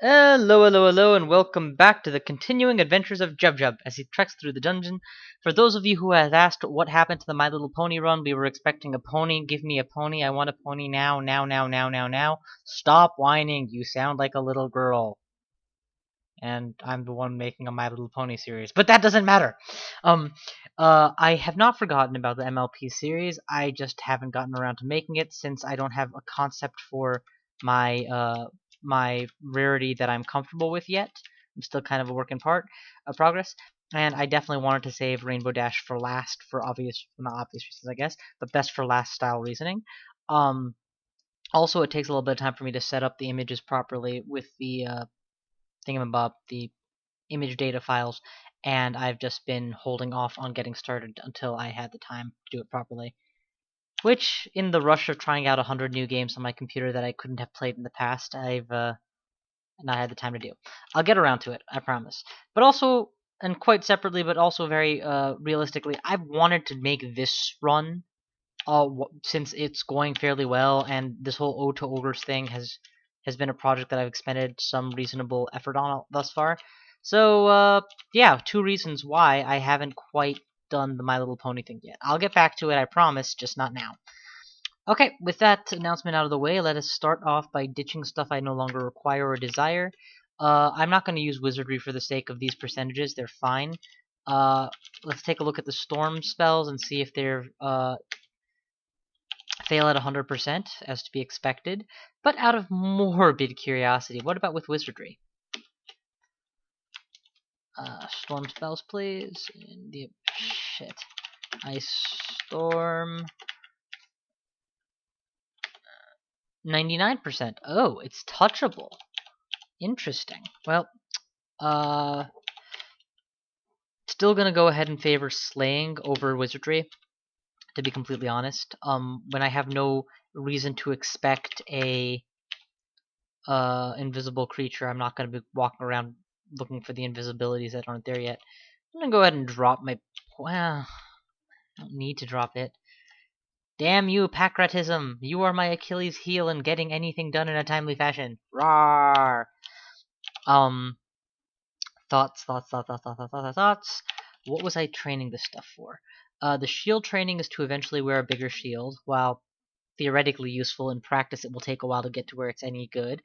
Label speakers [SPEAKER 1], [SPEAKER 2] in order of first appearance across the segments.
[SPEAKER 1] Hello, hello, hello, and welcome back to the continuing adventures of Jub as he treks through the dungeon. For those of you who have asked what happened to the My Little Pony run, we were expecting a pony. Give me a pony. I want a pony now, now, now, now, now, now. Stop whining. You sound like a little girl. And I'm the one making a My Little Pony series, but that doesn't matter. Um, I have not forgotten about the MLP series. I just haven't gotten around to making it since I don't have a concept for my rarity that I'm comfortable with yet. I'm still kind of a work in progress, and I definitely wanted to save Rainbow Dash for last for obvious, not obvious reasons, I guess, but best for last style reasoning. Um, Also, it takes a little bit of time for me to set up the images properly with the thingamabob, the image data files, and I've just been holding off on getting started until I had the time to do it properly. Which, in the rush of trying out 100 new games on my computer that I couldn't have played in the past, I've not had the time to do. I'll get around to it, I promise. But also, and quite separately, but also very realistically, I've wanted to make this run since it's going fairly well, and this whole Ode to Ogres thing has been a project that I've expended some reasonable effort on thus far. So, yeah, two reasons why I haven't quite done the My Little Pony thing yet. I'll get back to it, I promise, just not now. Okay, with that announcement out of the way, let us start off by ditching stuff I no longer require or desire. I'm not going to use wizardry for the sake of these percentages, they're fine. Let's take a look at the storm spells and see if they're fail at 100%, as to be expected. But out of morbid curiosity, what about with wizardry? Storm spells, please. Shit. Ice storm. 99%. Oh, it's touchable. Interesting. Well, still gonna go ahead and favor slaying over wizardry, to be completely honest. When I have no reason to expect a invisible creature, I'm not gonna be walking around looking for the invisibilities that aren't there yet. I'm gonna go ahead and drop my... Well, I don't need to drop it. Damn you, Pacratism! You are my Achilles heel in getting anything done in a timely fashion. Rawr! Thoughts. What was I training this stuff for? The shield training is to eventually wear a bigger shield. While theoretically useful, in practice it will take a while to get to where it's any good.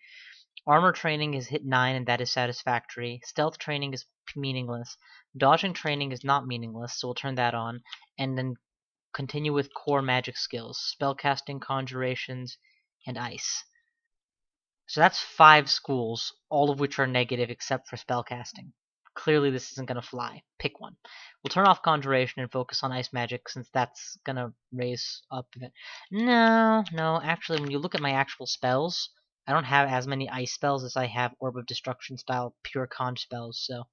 [SPEAKER 1] Armor training is hit 9 and that is satisfactory. Stealth training is meaningless. Dodging training is not meaningless, so we'll turn that on. And then continue with core magic skills. Spellcasting, conjurations, and ice. So that's 5 schools, all of which are negative except for spellcasting. Clearly this isn't going to fly. Pick one. We'll turn off conjuration and focus on ice magic since that's going to raise up... No, actually when you look at my actual spells, I don't have as many ice spells as I have Orb of Destruction style pure conj spells, so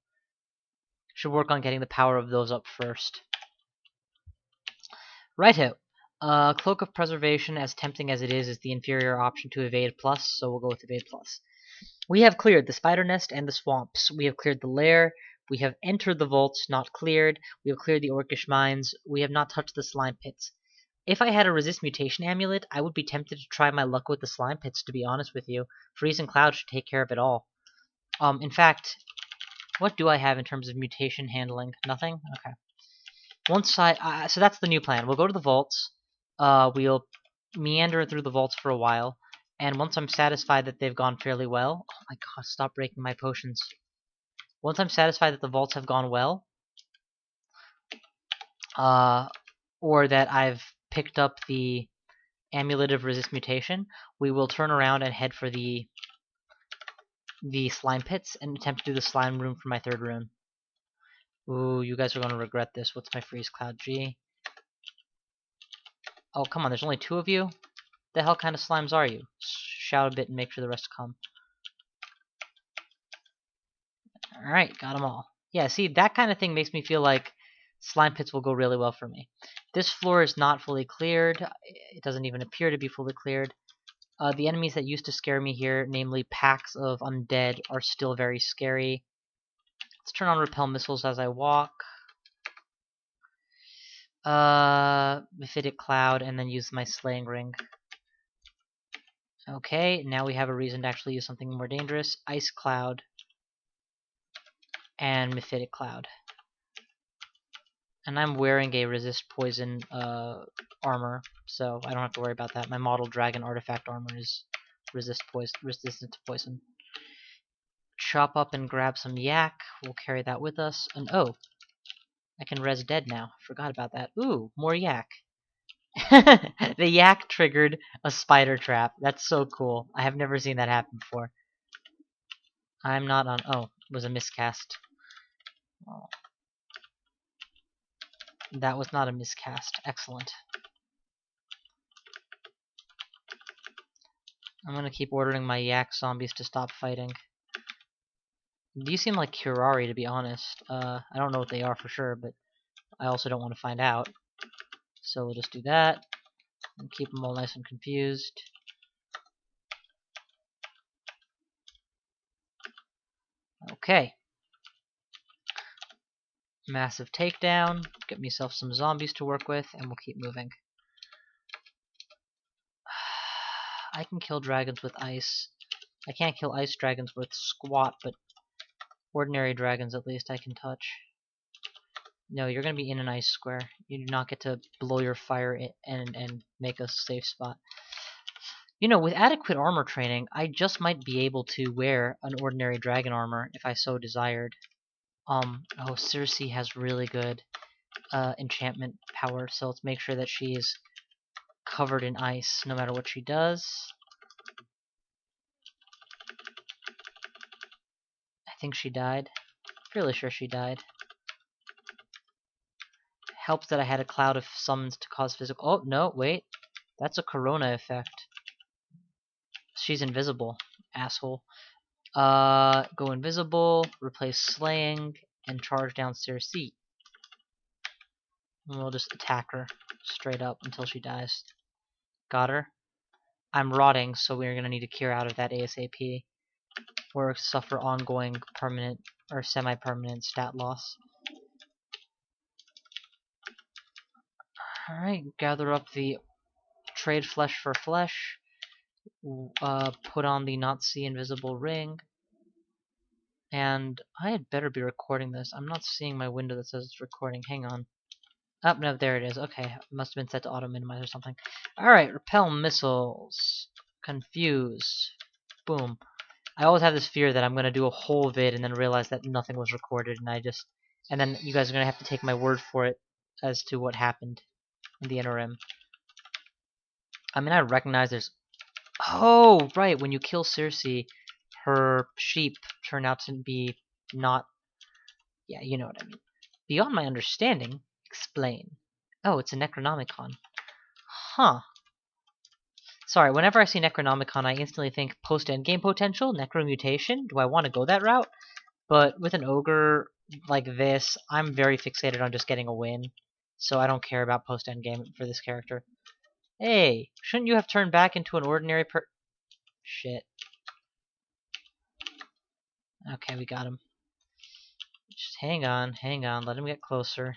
[SPEAKER 1] should work on getting the power of those up first. Righto. Cloak of Preservation, as tempting as it is the inferior option to Evade Plus, so we'll go with Evade Plus. We have cleared the spider nest and the swamps. We have cleared the lair. We have entered the vaults, not cleared. We have cleared the orcish mines. We have not touched the slime pits. If I had a resist mutation amulet, I would be tempted to try my luck with the slime pits, to be honest with you. Freeze and Cloud should take care of it all. In fact, what do I have in terms of mutation handling? Nothing? Okay. So that's the new plan. We'll go to the vaults. We'll meander through the vaults for a while. And once I'm satisfied that they've gone fairly well... Oh my god, stop breaking my potions. Once I'm satisfied that the vaults have gone well, or that I've picked up the Amulet of Resist Mutation, we will turn around and head for the slime pits and attempt to do the slime room for my third room. Ooh, you guys are going to regret this. What's my freeze cloud? G? Oh, come on, there's only 2 of you? The hell kind of slimes are you? Shout a bit and make sure the rest come. Alright, got them all. Yeah, see, that kind of thing makes me feel like slime pits will go really well for me. This floor is not fully cleared. It doesn't even appear to be fully cleared. The enemies that used to scare me here, namely packs of undead, are still very scary. Let's turn on repel missiles as I walk. Mephitic Cloud, and then use my slaying ring. Okay, now we have a reason to actually use something more dangerous. Ice Cloud and Mephitic Cloud. And I'm wearing a resist poison armor, so I don't have to worry about that. My model dragon artifact armor is resistant to poison. Chop up and grab some yak. We'll carry that with us. And oh, I can res dead now. Forgot about that. Ooh, more yak. The yak triggered a spider trap. That's so cool. I have never seen that happen before. I'm not on. Oh, it was a miscast. Oh. That was not a miscast. Excellent. I'm gonna keep ordering my yak zombies to stop fighting. These seem like Curari, to be honest. I don't know what they are for sure, but I also don't want to find out. So we'll just do that and keep them all nice and confused. Okay. Massive takedown. Get myself some zombies to work with, and we'll keep moving. I can kill dragons with ice. I can't kill ice dragons with squat, but ordinary dragons at least I can touch. No, you're gonna be in an ice square. You do not get to blow your fire and make a safe spot. You know, with adequate armor training, I just might be able to wear an ordinary dragon armor if I so desired. Oh, Circe has really good enchantment power, so let's make sure that she is covered in ice no matter what she does. I think she died. Fairly sure she died. Helps that I had a cloud of summons to cause physical. Oh, no, wait. That's a corona effect. She's invisible, asshole. Go invisible, replace slaying, and charge down Circe. And we'll just attack her straight up until she dies. Got her. I'm rotting, so we're gonna need to cure out of that ASAP. Or suffer ongoing permanent or semi-permanent stat loss. Alright, gather up the trade flesh for flesh. Put on the not see invisible ring. And I had better be recording this. I'm not seeing my window that says it's recording. Hang on. Oh, no, there it is. Okay, must have been set to auto-minimize or something. Alright, repel missiles. Confuse. Boom. I always have this fear that I'm going to do a whole vid and then realize that nothing was recorded and then you guys are going to have to take my word for it as to what happened in the interim. I mean, I recognize there's... Oh, right, when you kill Circe, her sheep turn out to be not... Yeah, you know what I mean. Beyond my understanding, explain. Oh, it's a Necronomicon. Huh. Sorry, whenever I see Necronomicon, I instantly think post-endgame potential, Necromutation. Do I want to go that route? But with an ogre like this, I'm very fixated on just getting a win. So I don't care about post-endgame for this character. Hey, shouldn't you have turned back into an ordinary Shit. Okay, we got him. Just hang on, let him get closer.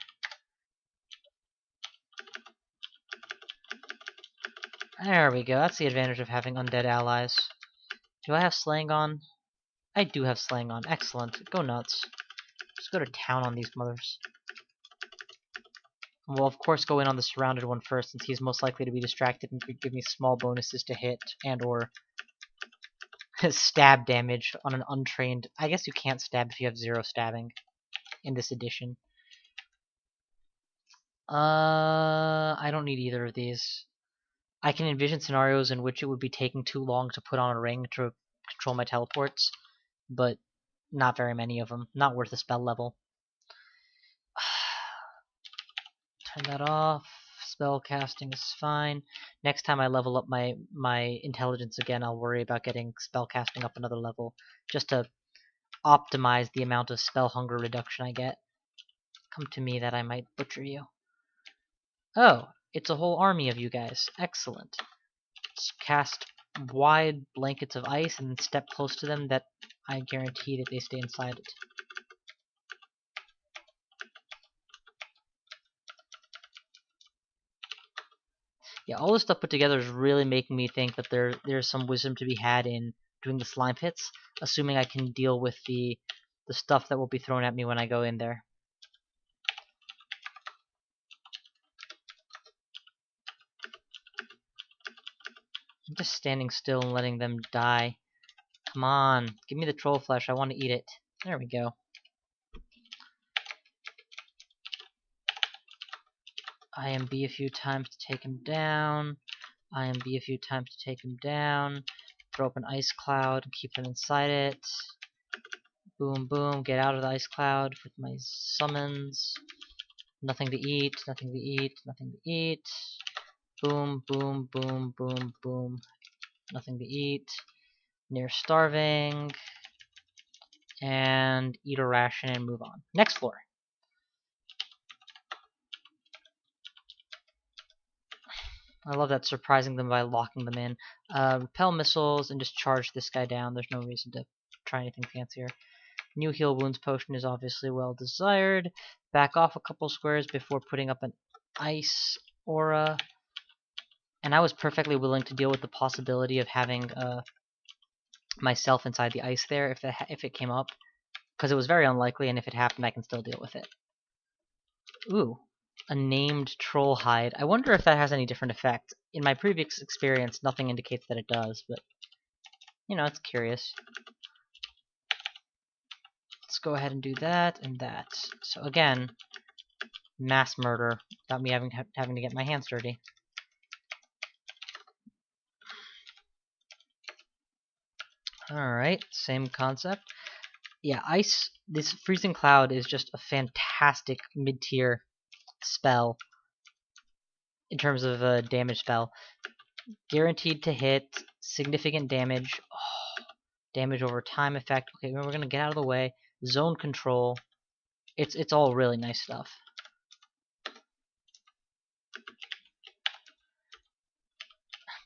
[SPEAKER 1] There we go, that's the advantage of having undead allies. Do I have slaying on? I do have slaying on. Excellent. Go nuts. Just go to town on these mothers. We'll of course go in on the surrounded one first, since he's most likely to be distracted and could give me small bonuses to hit and or stab damage on an untrained... I guess you can't stab if you have 0 stabbing in this edition. I don't need either of these. I can envision scenarios in which it would be taking too long to put on a ring to control my teleports, but not very many of them. Not worth the spell level. Turn that off. Spell casting is fine. Next time I level up my intelligence again, I'll worry about getting spell casting up another level, just to optimize the amount of spell hunger reduction I get. Come to me that I might butcher you. Oh, it's a whole army of you guys. Excellent. Let's cast wide blankets of ice and step close to them that I guarantee that they stay inside it. Yeah, all this stuff put together is really making me think that there's some wisdom to be had in doing the slime pits, assuming I can deal with the stuff that will be thrown at me when I go in there. I'm just standing still and letting them die. Come on, give me the troll flesh. I want to eat it. There we go. IMB a few times to take him down. IMB a few times to take him down. Throw up an ice cloud and keep them inside it. Boom, boom, get out of the ice cloud with my summons. Nothing to eat, nothing to eat, nothing to eat. Boom, boom, boom, boom, boom. Nothing to eat. Near starving. And eat a ration and move on. Next floor. I love that, surprising them by locking them in. Repel missiles and just charge this guy down. There's no reason to try anything fancier. New heal wounds potion is obviously well desired. Back off a couple squares before putting up an ice aura. And I was perfectly willing to deal with the possibility of having myself inside the ice there if it came up, because it was very unlikely, and if it happened I can still deal with it. Ooh, a named troll hide. I wonder if that has any different effect. In my previous experience, nothing indicates that it does, but you know, it's curious. Let's go ahead and do that and that. So again, mass murder without me having to get my hands dirty. Alright, same concept. Yeah, ice, this freezing cloud is just a fantastic mid-tier spell in terms of a damage spell. Guaranteed to hit, significant damage, damage over time effect. Okay, we're gonna get out of the way. Zone control. It's all really nice stuff.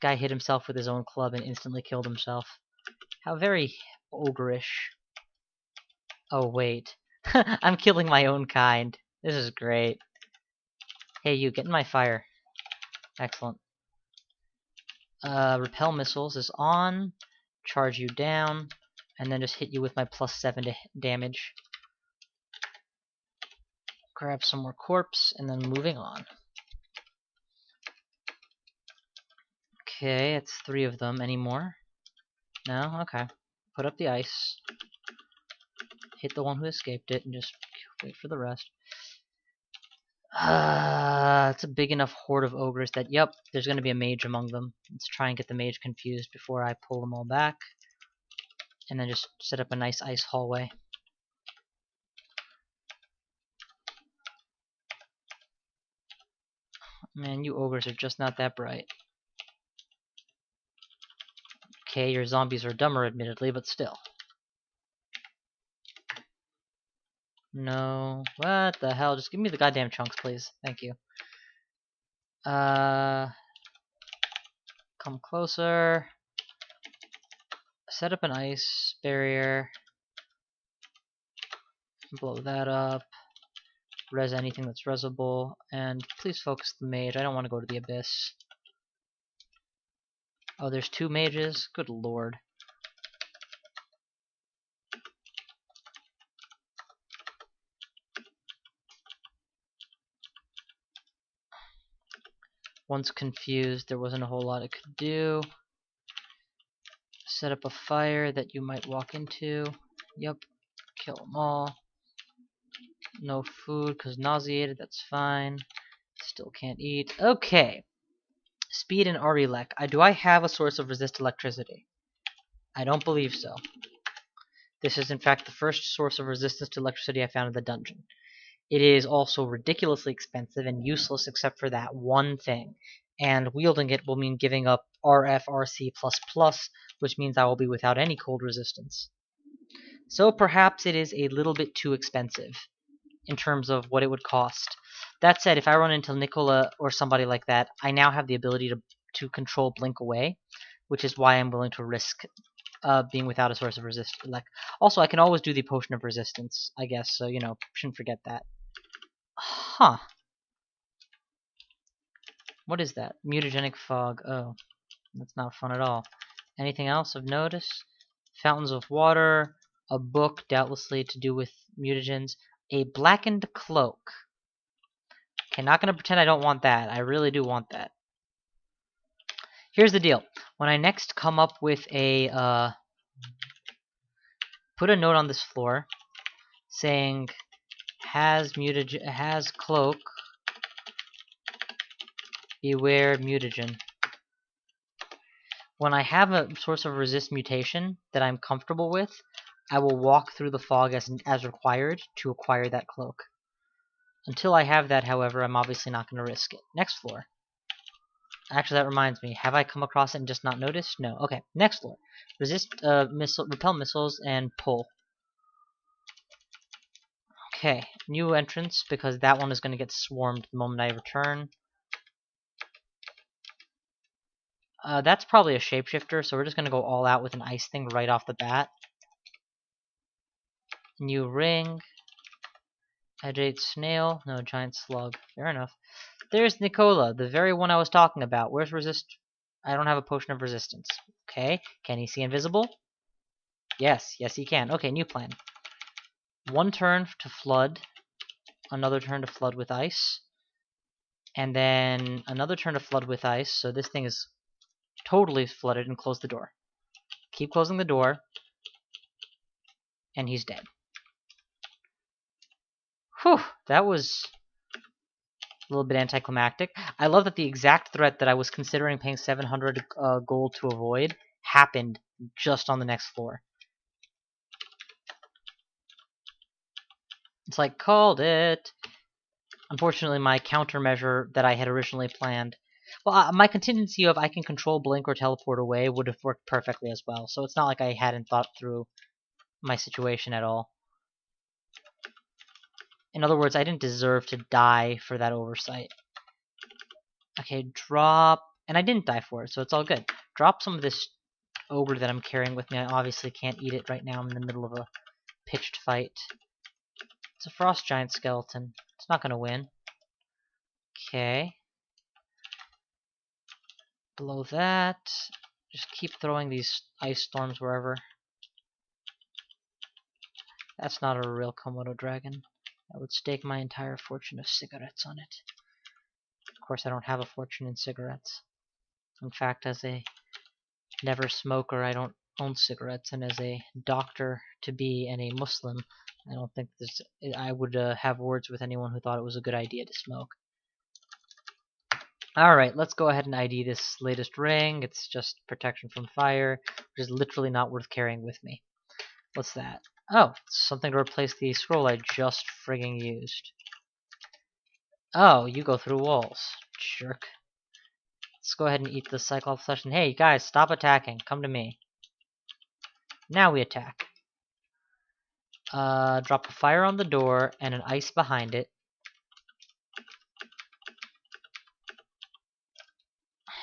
[SPEAKER 1] Guy hit himself with his own club and instantly killed himself. How very ogreish. Oh wait, I'm killing my own kind. This is great. Hey you, get in my fire. Excellent. Repel missiles is on. Charge you down, and then just hit you with my +7 to damage. Grab some more corpse, and then moving on. Okay, it's 3 of them. Any more? No? Okay. Put up the ice. Hit the one who escaped it, and just wait for the rest. It's a big enough horde of ogres that, yep, there's going to be a mage among them. Let's try and get the mage confused before I pull them all back. And then just set up a nice ice hallway. Man, you ogres are just not that bright. Okay, your zombies are dumber, admittedly, but still. No. What the hell? Just give me the goddamn chunks, please. Thank you. Come closer. Set up an ice barrier. Blow that up. Res anything that's resable. And please focus the mage. I don't want to go to the abyss. Oh, there's 2 mages? Good lord. Once confused, there wasn't a whole lot it could do. Set up a fire that you might walk into. Yep. Kill them all. No food because nauseated, that's fine. Still can't eat. Okay. Speed and Arilek. Do I have a source of resist electricity? I don't believe so. This is in fact the first source of resistance to electricity I found in the dungeon. It is also ridiculously expensive and useless except for that one thing. And wielding it will mean giving up RFRC++, which means I will be without any cold resistance. So perhaps it is a little bit too expensive in terms of what it would cost. That said, if I run into Nicola or somebody like that, I now have the ability to control Blink Away, which is why I'm willing to risk being without a source of resistance. Also, I can always do the Potion of Resistance, I guess, so, shouldn't forget that. Huh. What is that? Mutagenic fog. Oh, that's not fun at all. Anything else of notice? Fountains of water, a book doubtlessly to do with mutagens, a blackened cloak. Okay, not gonna pretend I don't want that. I really do want that. Here's the deal. When I next come up with a put a note on this floor saying has cloak, beware mutagen. When I have a source of resist mutation that I'm comfortable with, I will walk through the fog as required to acquire that cloak. Until I have that, however, I'm obviously not going to risk it. Next floor. Actually, that reminds me. Have I come across it and just not noticed? No. Okay, next floor. Resist repel missiles and pull. Okay, new entrance because that one is going to get swarmed the moment I return. That's probably a shapeshifter, so we're just going to go all out with an ice thing right off the bat. New ring. Hydrate snail. No, giant slug. Fair enough. There's Nicola, the very one I was talking about. Where's resist? I don't have a potion of resistance. Okay, can he see invisible? Yes, yes he can. Okay, new plan. One turn to flood. Another turn to flood with ice. And then another turn to flood with ice, so this thing is totally flooded, and close the door. Keep closing the door. And he's dead. Whew, that was a little bit anticlimactic. I love that the exact threat that I was considering paying 700 gold to avoid happened just on the next floor. It's like, called it. Unfortunately, my countermeasure that I had originally planned, well, my contingency of I can control blink or teleport away would have worked perfectly as well, so it's not like I hadn't thought through my situation at all. In other words, I didn't deserve to die for that oversight. Okay, drop, and I didn't die for it, so it's all good. Drop some of this ogre that I'm carrying with me. I obviously can't eat it right now. I'm in the middle of a pitched fight. It's a frost giant skeleton. It's not gonna win. Okay. Below that, just keep throwing these ice storms wherever. That's not a real Komodo dragon. I would stake my entire fortune of cigarettes on it. Of course, I don't have a fortune in cigarettes. In fact, as a never smoker, I don't own cigarettes, and as a doctor-to-be and a Muslim, I don't think I would have words with anyone who thought it was a good idea to smoke. Alright, let's go ahead and ID this latest ring. It's just protection from fire, which is literally not worth carrying with me. What's that? Oh, it's something to replace the scroll I just frigging used. Oh, you go through walls. Jerk. Let's go ahead and eat the Cyclops flesh. And hey, guys, stop attacking. Come to me. Now we attack. Drop a fire on the door and an ice behind it.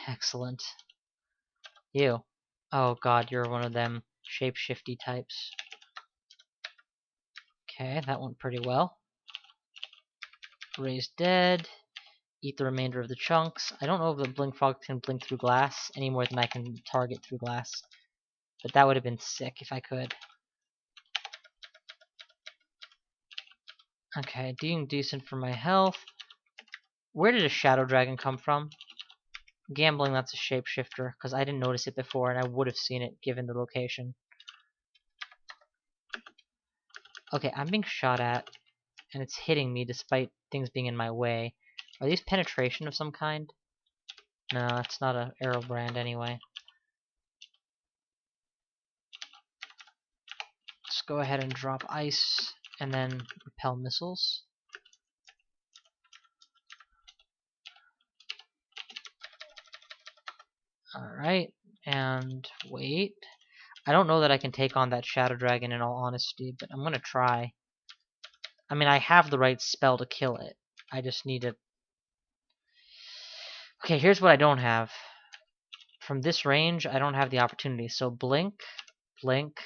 [SPEAKER 1] Excellent. You. Oh god, you're one of them shape-shifty types. Okay, that went pretty well. Raise dead. Eat the remainder of the chunks. I don't know if the blink frog can blink through glass any more than I can target through glass. But that would have been sick if I could. Okay, doing decent for my health. Where did a shadow dragon come from? Gambling that's a shapeshifter, because I didn't notice it before and I would have seen it given the location. Okay, I'm being shot at, and it's hitting me despite things being in my way. Are these penetration of some kind? No, it's not an arrow brand anyway. Let's go ahead and drop ice, and then repel missiles. Alright, and wait. I don't know that I can take on that shadow dragon in all honesty, but I'm gonna try. I mean, I have the right spell to kill it. I just need to... Okay, here's what I don't have. From this range, I don't have the opportunity. So blink, blink,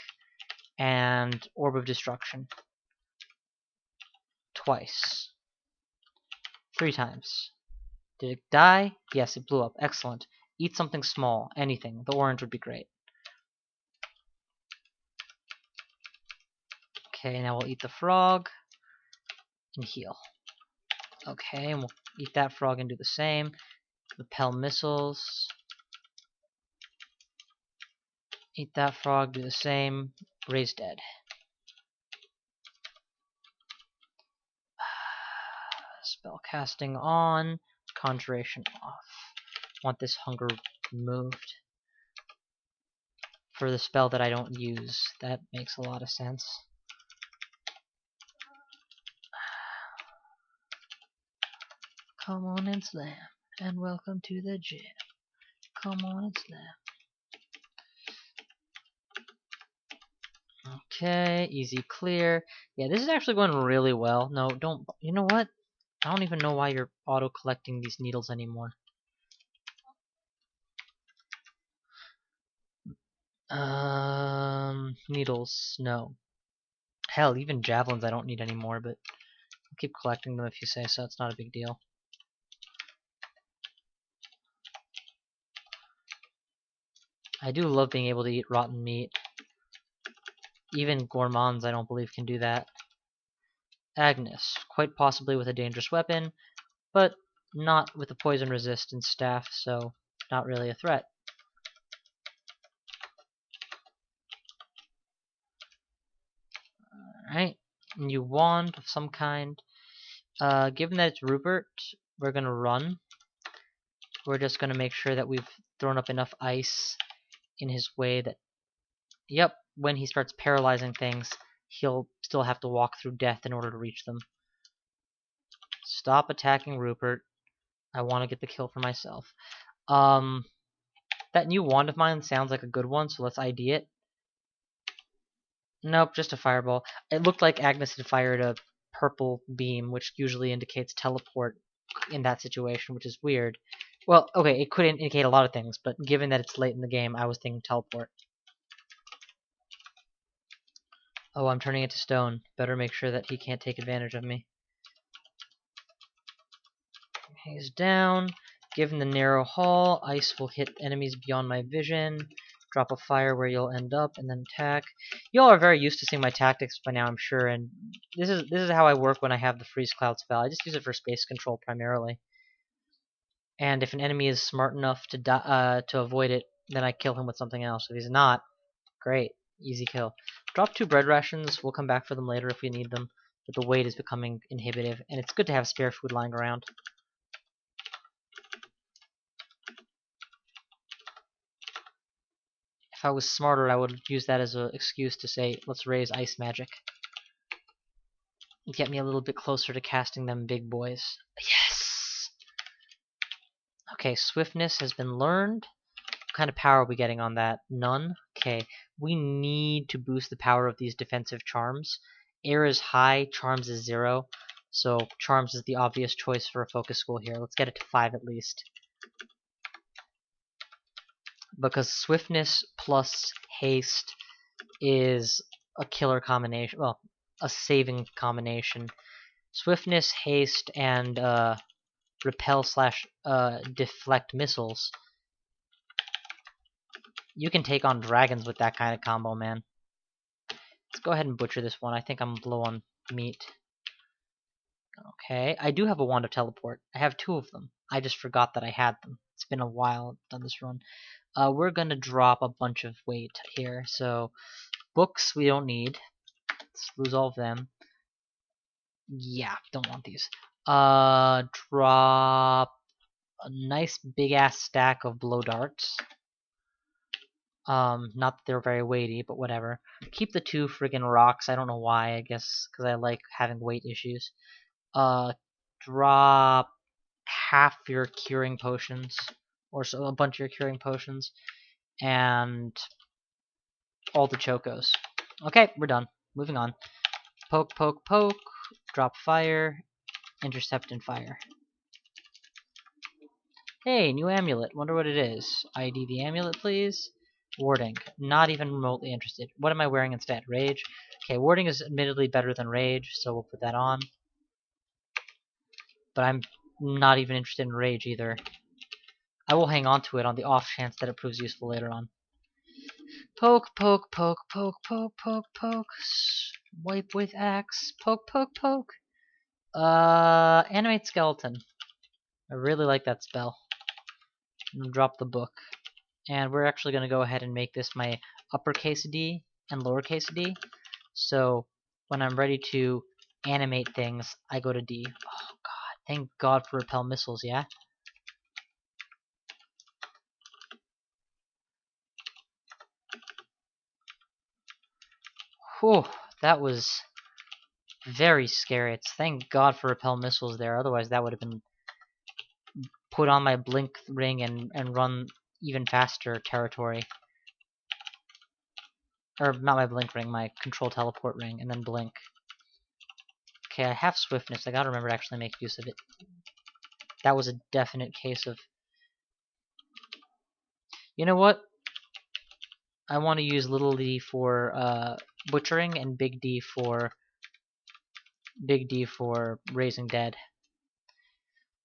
[SPEAKER 1] and orb of destruction. Twice. 3 times. Did it die? Yes, it blew up. Excellent. Eat something small. Anything. The orange would be great. Okay, now we'll eat the frog and heal. Okay, and we'll eat that frog and do the same. Repel missiles. Eat that frog, do the same. Raise dead. Spell casting on. Conjuration off. Want this hunger removed. For the spell that I don't use. That makes a lot of sense. Come on and slam. And welcome to the gym. Come on and slam. Okay, easy clear. Yeah, this is actually going really well. No, don't. You know what? I don't even know why you're auto-collecting these needles anymore. Needles, no. Hell, even javelins I don't need anymore, but I'll keep collecting them if you say so. It's not a big deal. I do love being able to eat rotten meat. Even gourmands, I don't believe, can do that. Agnes, quite possibly with a dangerous weapon, but not with a poison resistant staff, so not really a threat. Alright, new wand of some kind. Given that it's Rupert, we're gonna run. We're just gonna make sure that we've thrown up enough ice in his way that, yep, when he starts paralyzing things, he'll still have to walk through death in order to reach them. Stop attacking Rupert. I want to get the kill for myself. That new wand of mine sounds like a good one, so let's ID it. Nope, just a fireball. It looked like Agnes had fired a purple beam, which usually indicates teleport in that situation, which is weird. Well, okay, it could indicate a lot of things, but given that it's late in the game, I was thinking teleport. Oh, I'm turning it to stone. Better make sure that he can't take advantage of me. He's down. Given the narrow hall, ice will hit enemies beyond my vision. Drop a fire where you'll end up, and then attack. You all are very used to seeing my tactics by now, I'm sure, and this is how I work when I have the freeze cloud spell. I just use it for space control primarily. And if an enemy is smart enough to avoid it, then I kill him with something else. If he's not, great, easy kill. Drop 2 bread rations. We'll come back for them later if we need them. But the weight is becoming inhibitive, and it's good to have spare food lying around. If I was smarter, I would use that as an excuse to say, let's raise ice magic. Get me a little bit closer to casting them big boys. Yes! Okay, swiftness has been learned. What kind of power are we getting on that? None? Okay, we need to boost the power of these defensive charms. Air is high, charms is 0. So charms is the obvious choice for a focus school here. Let's get it to 5 at least. Because swiftness plus haste is a killer combination. Well, a saving combination. Swiftness, haste, and repel slash deflect missiles. You can take on dragons with that kind of combo, man. Let's go ahead and butcher this one. I think I'm low on meat. Okay, I do have a wand of teleport. I have 2 of them. I just forgot that I had them. It's been a while I've done this run. We're gonna drop a bunch of weight here. So books we don't need. Let's lose all of them. Yeah, don't want these. Drop a nice big ass stack of blow darts. Not that they're very weighty, but whatever. Keep the 2 friggin' rocks. I don't know why. I guess because I like having weight issues. Drop half your curing potions, or so a bunch of your curing potions, and all the chocos. Okay, we're done. Moving on. Poke, poke, poke. Drop fire. Intercept and fire. Hey, new amulet. Wonder what it is. ID the amulet, please. Warding. Not even remotely interested. What am I wearing instead? Rage? Okay, warding is admittedly better than rage, so we'll put that on. But I'm not even interested in rage either. I will hang on to it on the off chance that it proves useful later on. Poke, poke, poke, poke, poke, poke, poke. Wipe with axe. Poke, poke, poke. Animate skeleton. I really like that spell. Drop the book. And we're actually going to go ahead and make this my uppercase D and lowercase d. So when I'm ready to animate things, I go to D. Oh god, thank god for repel missiles, yeah? Whew, that was very scary. It's thank god for repel missiles there, otherwise that would have been put on my blink ring and run even faster territory. Or not my blink ring, my control teleport ring, and then blink. Okay, I have swiftness. I gotta remember to actually make use of it. That was a definite case of... You know what? I want to use little d for butchering and big D for raising dead.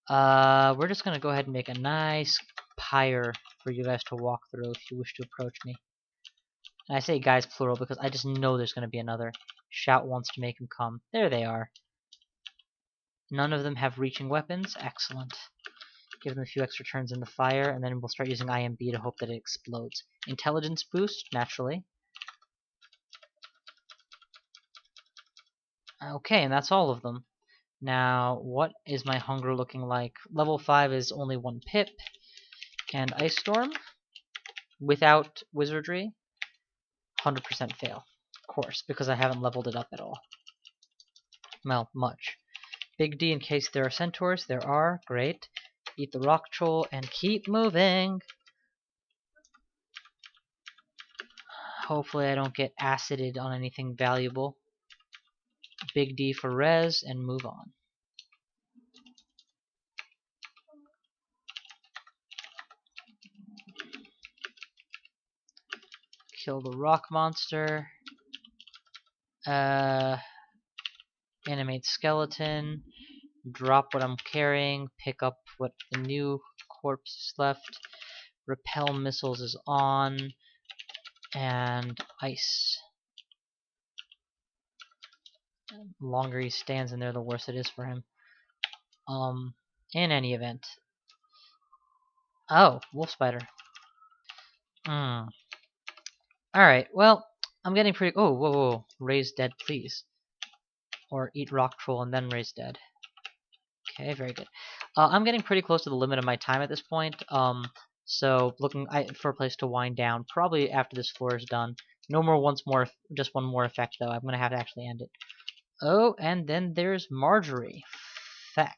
[SPEAKER 1] We're just gonna go ahead and make a nice pyre for you guys to walk through if you wish to approach me. And I say guys plural because I just know there's gonna be another. Shout wants to make him come. There they are. None of them have reaching weapons. Excellent. Give them a few extra turns in the fire, and then we'll start using IMB to hope that it explodes. Intelligence boost, naturally. Okay, and that's all of them. Now, what is my hunger looking like? Level 5 is only 1 pip. And Ice Storm, without Wizardry, 100% fail. Of course, because I haven't leveled it up at all. Well, much. Big D in case there are centaurs. There are. Great. Eat the rock troll and keep moving. Hopefully I don't get acided on anything valuable. Big D for res and move on. Kill the rock monster. Animate skeleton. Drop what I'm carrying. Pick up what the new corpse is left. Repel missiles is on. And ice. The longer he stands in there, the worse it is for him. In any event. Oh, wolf spider. Alright, well, I'm getting pretty... Oh, whoa, whoa. Raise dead, please. Or eat rock troll and then raise dead. Okay, very good. I'm getting pretty close to the limit of my time at this point. So looking for a place to wind down. Probably after this floor is done. No more just one more effect though. I'm gonna have to actually end it. Oh, and then there's Marjorie. Feck.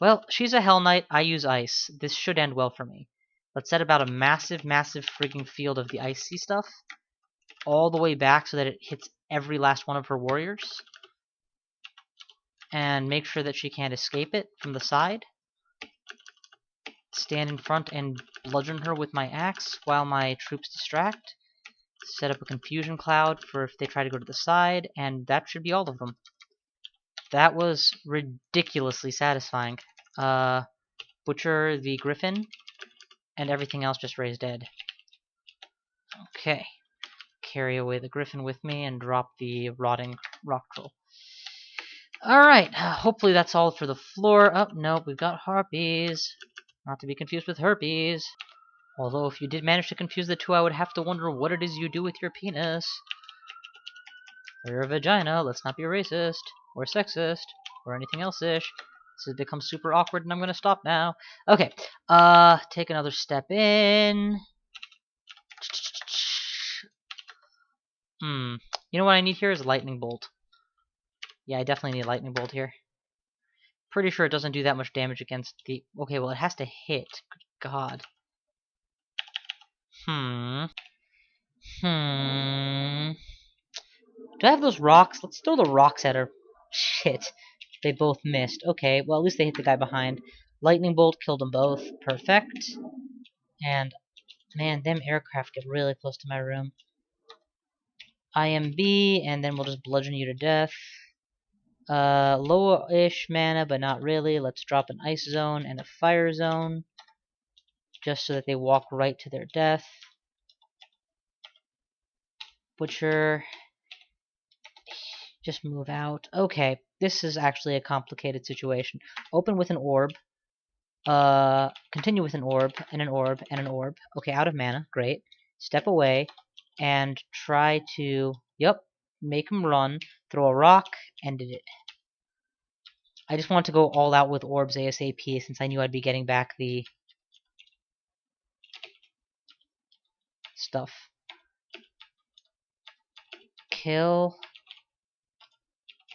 [SPEAKER 1] Well, she's a Hell Knight. I use ice. This should end well for me. Let's set about a massive, massive freaking field of the icy stuff. All the way back so that it hits every last one of her warriors. And make sure that she can't escape it from the side. Stand in front and bludgeon her with my axe while my troops distract. Set up a confusion cloud for if they try to go to the side, and that should be all of them. That was ridiculously satisfying. Butcher the griffin, and everything else just raised dead. Okay. Carry away the griffin with me and drop the rotting rock troll. Alright, hopefully that's all for the floor. Oh, no, we've got harpies. Not to be confused with herpes. Although if you did manage to confuse the two, I would have to wonder what it is you do with your penis. Or your vagina. Let's not be racist. Or sexist. Or anything else-ish. This has become super awkward and I'm gonna stop now. Okay, take another step in. You know what I need here is a lightning bolt. Yeah, I definitely need a lightning bolt here. Pretty sure it doesn't do that much damage against the... Okay, well, it has to hit. Good God. Do I have those rocks? Let's throw the rocks at her. Shit. They both missed. Okay, well, at least they hit the guy behind. Lightning bolt killed them both. Perfect. And, man, them aircraft get really close to my room. IMB, and then we'll just bludgeon you to death. Low-ish mana, but not really. Let's drop an ice zone and a fire zone, just so that they walk right to their death. Butcher. Just move out. Okay, this is actually a complicated situation. Open with an orb. Continue with an orb, and an orb, and an orb. Okay, out of mana. Great. Step away, and try to... Yep, make him run. Throw a rock, ended it. I just want to go all out with orbs ASAP since I knew I'd be getting back the stuff. Kill.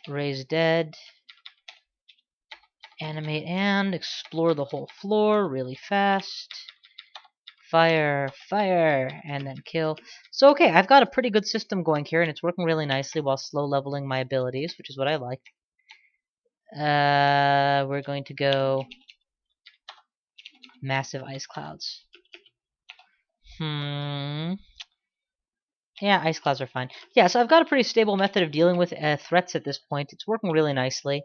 [SPEAKER 1] Raise dead. Animate and explore the whole floor really fast. Fire, fire, and then kill. So okay, I've got a pretty good system going here, and it's working really nicely while slow leveling my abilities, which is what I like. We're going to go massive ice clouds. Yeah, ice clouds are fine. Yeah, so I've got a pretty stable method of dealing with threats at this point. It's working really nicely.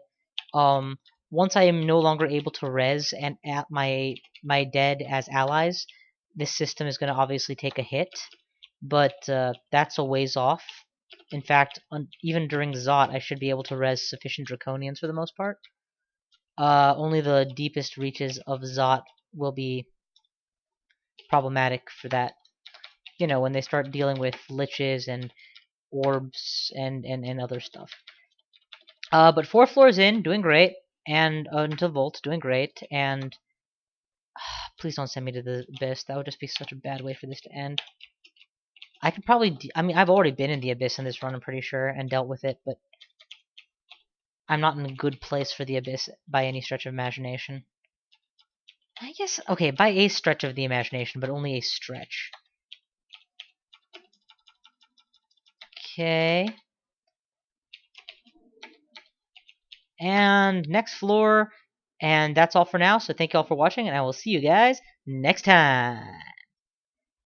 [SPEAKER 1] Once I am no longer able to res and at my dead as allies, this system is going to obviously take a hit, but that's a ways off. In fact, even during Zot, I should be able to res sufficient Draconians for the most part. Only the deepest reaches of Zot will be problematic for that. You know, when they start dealing with liches and orbs and other stuff. But 4 floors in, doing great, and into Volt, doing great, and please don't send me to the Abyss. That would just be such a bad way for this to end. I could probably... I mean, I've already been in the Abyss in this run, I'm pretty sure, and dealt with it, but I'm not in a good place for the Abyss by any stretch of imagination. I guess... Okay, by a stretch of the imagination, but only a stretch. Okay. And next floor, and that's all for now, so thank you all for watching, and I will see you guys next time.